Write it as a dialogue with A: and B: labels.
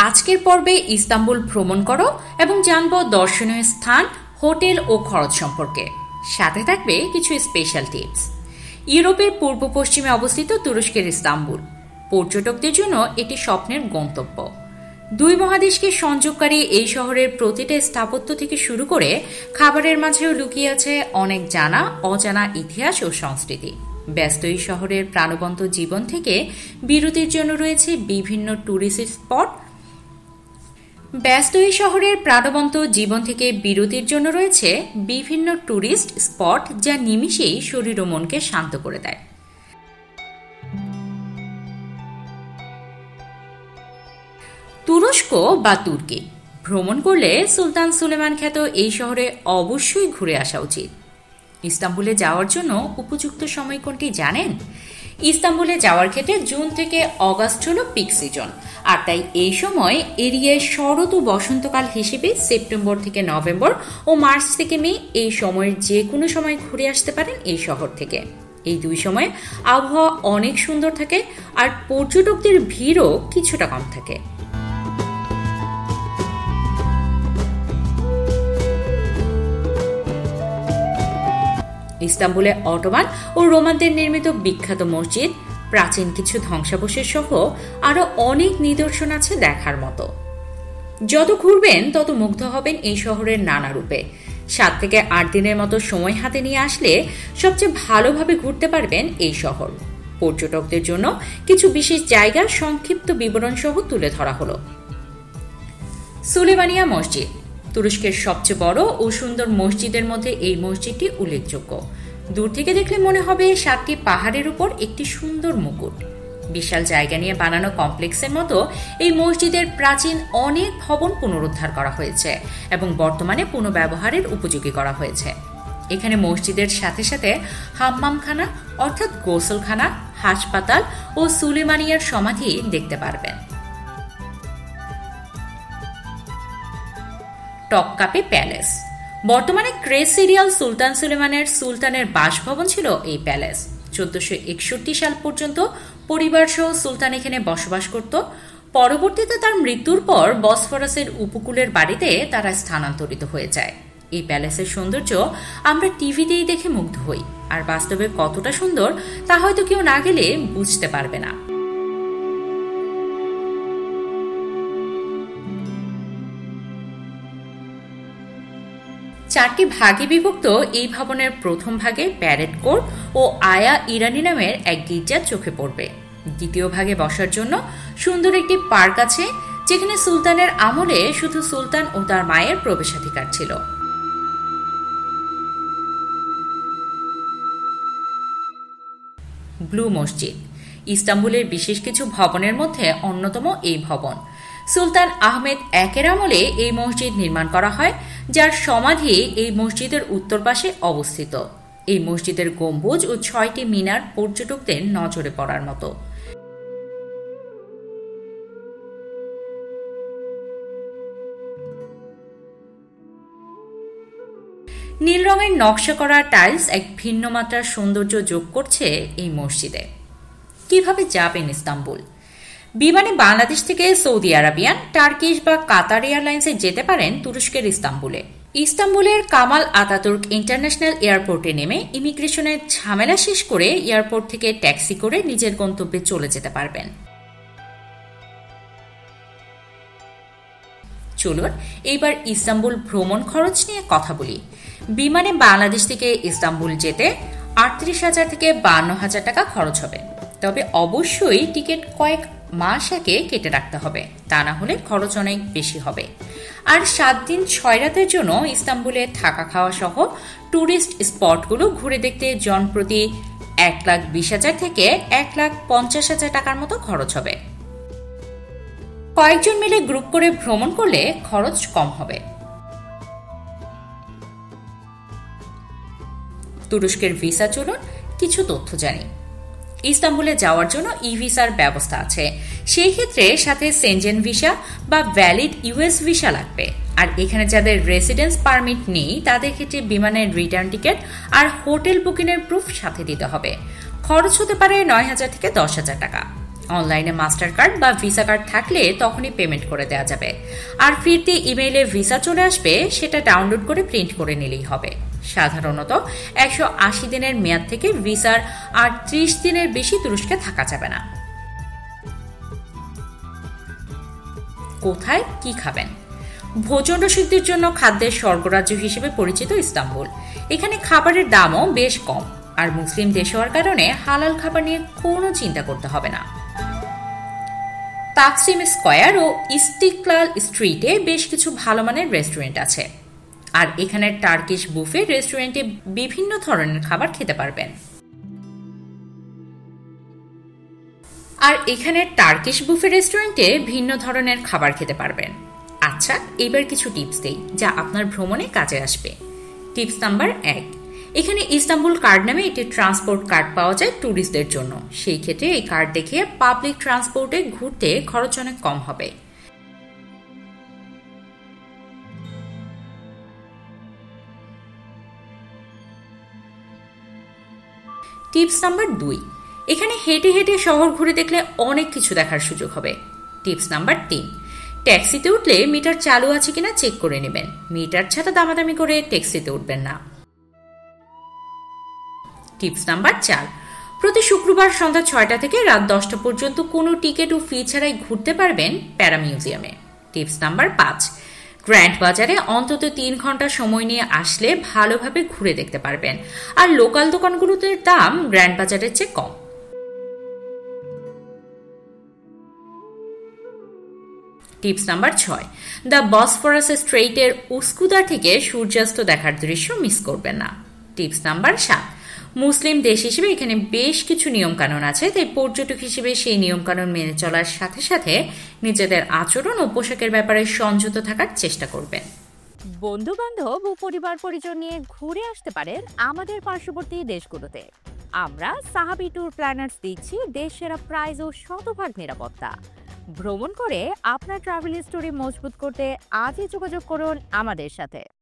A: আজকের পর্বে ইস্তাম্বুল ভ্রমণ করো এবং জানবো দর্শনীয় স্থান, হোটেল ও খরচ সম্পর্কে। সাথে থাকবে কিছু স্পেশাল টিপস। ইউরোপের পূর্ব পশ্চিমে অবস্থিত তুরস্কের ইস্তাম্বুল পর্যটকদের জন্য এটি স্বপ্নের গন্তব্য। দুই মহাদেশকে সংযোগকারী এই শহরের প্রতিটা স্থাপত্য থেকে শুরু করে খাবারের মাঝেও লুকিয়ে আছে অনেক জানা অজানা ইতিহাস ও সংস্কৃতি। ব্যস্ত এই শহরের প্রাণবন্ত জীবন থেকে বিরতির জন্য রয়েছে বিভিন্ন ট্যুরিস্ট স্পট। যা নিমিষেই শরীর ও মনকে শান্ত করে দেয়। তুরস্ক বা তুর্কি ভ্রমণ করলে সুলতান সুলেমান খ্যাত এই শহরে অবশ্যই ঘুরে আসা উচিত। ইস্তাম্বুলে যাওয়ার জন্য উপযুক্ত সময় কোনটি জানেন? ইস্তাম্বুলে যাওয়ার ক্ষেত্রে জুন থেকে অগাস্ট হল পিক সিজন, আর তাই এই সময় এরিয়ায় শরৎ ও বসন্তকাল হিসেবে সেপ্টেম্বর থেকে নভেম্বর ও মার্চ থেকে মে এই সময়ের যে কোনো সময় ঘুরে আসতে পারেন এই শহর থেকে। এই দুই সময়ে আবহাওয়া অনেক সুন্দর থাকে আর পর্যটকদের ভিড়ও কিছুটা কম থাকে। ইস্তাম্বুলে অটোমান ও রোমানদের নির্মিত বিখ্যাত মসজিদ, প্রাচীন কিছু ধ্বংসাবশেষ সহ আরো অনেক নিদর্শন আছে দেখার মতো। যত ঘুরবেন তত মুগ্ধ হবেন এই শহরের নানা রূপে। 7 থেকে 8 দিনের মতো সময় হাতে নিয়ে আসলে সবচেয়ে ভালোভাবে ঘুরতে পারবেন এই শহর। পর্যটকদের জন্য কিছু বিশেষ জায়গা সংক্ষিপ্ত বিবরণ সহ তুলে ধরা হলো। সুলেমানিয়া মসজিদ তুরস্কের সবচেয়ে বড় ও সুন্দর মসজিদের মধ্যে এই মসজিদটি উল্লেখযোগ্য। দূর থেকে দেখলে মনে হবে 7টি পাহাড়ের উপর একটি সুন্দর মুকুট। বিশাল জায়গা নিয়ে বানানো কমপ্লেক্সের মতো এই মসজিদের প্রাচীন অনেক ভবন পুনরুদ্ধার করা হয়েছে এবং বর্তমানে পুনঃব্যবহারের উপযোগী করা হয়েছে। এখানে মসজিদের সাথে সাথে হাম্মামখানা অর্থাৎ গোসলখানা, হাসপাতাল ও সুলেমানিয়ার সমাধি দেখতে পারবেন। টপকাপি প্যালেস বর্তমানে ক্রেস সিরিয়াল সুলতান সুলেমানের সুলতানের বাসভবন ছিল এই প্যালেস। 1461 সাল পর্যন্ত পরিবার সহ সুলতান এখানে বসবাস করত। পরবর্তীতে তার মৃত্যুর পর বসফরাসের উপকূলের বাড়িতে তারা স্থানান্তরিত হয়ে যায়। এই প্যালেসের সৌন্দর্য আমরা টিভিতেই দেখে মুগ্ধ হই, আর বাস্তবে কতটা সুন্দর তা হয়তো কেউ না গেলে বুঝতে পারবে না। চারটি ভাগে বিভক্ত এই ভবনের প্রথম ভাগে প্যারেড কোর্ট ও আয়া ইরানি নামের এক গির্জা চোখে পড়বে। দ্বিতীয় ভাগে বসার জন্য সুন্দর একটি পার্ক আছে, যেখানে সুলতানের আমলে শুধু সুলতান ও তার মায়ের প্রবেশাধিকার ছিল। ব্লু মসজিদ ইস্তাম্বুলের বিশেষ কিছু ভবনের মধ্যে অন্যতম এই ভবন। সুলতান আহমেদ একের আমলে এই মসজিদ নির্মাণ করা হয়, যার সমাধি এই মসজিদের উত্তর পাশে অবস্থিত। এই মসজিদের গম্বুজ ও 6টি মিনার পর্যটকদের নজরে পড়ার মতো। নীল রঙের নকশা করা টাইলস এক ভিন্ন মাত্রার সৌন্দর্য যোগ করছে এই মসজিদে। কিভাবে যাবেন ইস্তাম্বুল? বিমানে বাংলাদেশ থেকে সৌদি আরবিয়ান, টার্কিশ বা কাতার এয়ারলাইন্সে যেতে পারেন তুরস্কের ইস্তাম্বুলে। ইস্তাম্বুলের কামাল আতাতুর্ক ইন্টারন্যাশনাল এয়ারপোর্টে নেমে ইমিগ্রেশনের ঝামেলা শেষ করে এয়ারপোর্ট থেকে ট্যাক্সি করে নিজের গন্তব্যে চলে যেতে পারবেন। চলুন এইবার ইস্তাম্বুল ভ্রমণ খরচ নিয়ে কথা বলি। বিমানে বাংলাদেশ থেকে ইস্তাম্বুল যেতে 38,000 থেকে 52,000 টাকা খরচ হবে। তবে অবশ্যই টিকিট কয়েক মাস আগে কেটে রাখতে হবে, তা না হলে খরচ অনেক বেশি হবে। আর 7 দিন 6 রাতের জন্য ইস্তাম্বুলে থাকা খাওয়া সহ ট্যুরিস্ট স্পটগুলো ঘুরে দেখতে জনপ্রতি 1,20,000 থেকে 1,50,000 টাকার মতো খরচ হবে। কয়েকজন মিলে গ্রুপ করে ভ্রমণ করলে খরচ কম হবে। তুরস্কের ভিসা চলুন কিছু তথ্য জানি। ইস্তাম্বুলে যাওয়ার জন্য ই ভিসার ব্যবস্থা আছে। সেই ক্ষেত্রে সাথে সেনজেন ভিসা বা ভ্যালিড ইউএস ভিসা লাগবে। আর এখানে যাদের রেসিডেন্স পারমিট নেই তাদের ক্ষেত্রে বিমানের রিটার্ন টিকিট আর হোটেল বুকিংয়ের প্রুফ সাথে দিতে হবে। খরচ হতে পারে 9,000 থেকে 10,000 টাকা। অনলাইনে মাস্টার কার্ড বা ভিসা কার্ড থাকলে তখনই পেমেন্ট করে দেওয়া যাবে। আর ফিরতে ইমেইলে ভিসা চলে আসবে, সেটা ডাউনলোড করে প্রিন্ট করে নিলেই হবে। সাধারণত 180 দিনের মেয়াদ থেকে ভিসার আর 30 দিনের বেশি তুরস্কে থাকা যাবে না। কোথায় কি খাবেন? ভোজন রসিকদের জন্য খাদ্যের স্বর্গরাজ্য হিসেবে পরিচিত ইস্তাম্বুল। এখানে খাবারের দামও বেশ কম, আর মুসলিম দেশ হওয়ার কারণে হালাল খাবার নিয়ে কোনো চিন্তা করতে হবে না। তাকসিম স্কয়ার ও ইস্তিক্লাল স্ট্রিটে বেশ কিছু ভালো মানের রেস্টুরেন্ট আছে, আর এখানের টার্কিশ বুফে রেস্টুরেন্টে বিভিন্ন ধরনের খাবার খেতে পারবেন। আচ্ছা, এবার কিছু টিপস দেই যা আপনার ভ্রমণে কাজে আসবে। টিপস নাম্বার 1, এখানে ইস্তাম্বুল কার্ড নামে একটি ট্রান্সপোর্ট কার্ড পাওয়া যায় ট্যুরিস্টদের জন্য। সেই ক্ষেত্রে এই কার্ড দেখিয়ে পাবলিক ট্রান্সপোর্টে ঘুরতে খরচ অনেক কম হবে। টিপস নাম্বার 2, এখানে হেঁটে হেঁটে শহর ঘুরে দেখলে অনেক কিছু দেখার সুযোগ হবে। টিপস নাম্বার 3, ট্যাক্সিতে উঠলে মিটার চালু আছে কিনা চেক করে নেবেন। মিটার ছাড়া দামাদামি করে ট্যাক্সিতে উঠবেন না। টিপস নাম্বার 4, প্রতি শুক্রবার সন্ধ্যা 6টা থেকে রাত 10টা পর্যন্ত কোনো টিকিট ও ফি ছাড়াই ঘুরতে পারবেন প্যারা মিউজিয়ামে। টিপস নাম্বার 5, গ্র্যান্ড বাজারে অন্তত 3 ঘন্টা সময় নিয়ে আসলে ভালোভাবে ঘুরে দেখতে পারবেন, আর লোকাল দোকানগুলোতে দাম গ্র্যান্ড বাজারের চেয়ে কম। টিপস নাম্বার 6, দ্য বসফরাস স্ট্রেইটের উস্কুদা থেকে সূর্যাস্ত দেখার দৃশ্য মিস করবেন না। টিপস নাম্বার 7, মুসলিম দেশ হিসেবে এখানে বেশ কিছু নিয়মকানুন আছে, তাই পর্যটক হিসেবে সেই নিয়মকানুন মেনে চলার সাথে সাথে নিজেদের আচরণ ও পোশাকের ব্যাপারে সংযত থাকার চেষ্টা করবেন।
B: বন্ধু বান্ধব ও পরিবার পরিজন নিয়ে ঘুরে আসতে পারেন আমাদের পার্শ্ববর্তী দেশগুলোতে। আমরা সাহাবি ট্যুর প্ল্যানার্স দিচ্ছি দেশ সেরা প্রাইজ ও শতভাগ নিরাপত্তা। ভ্রমণ করে আপনার ট্রাভেল স্টোরি মজবুত করতে আজই যোগাযোগ করুন আমাদের সাথে।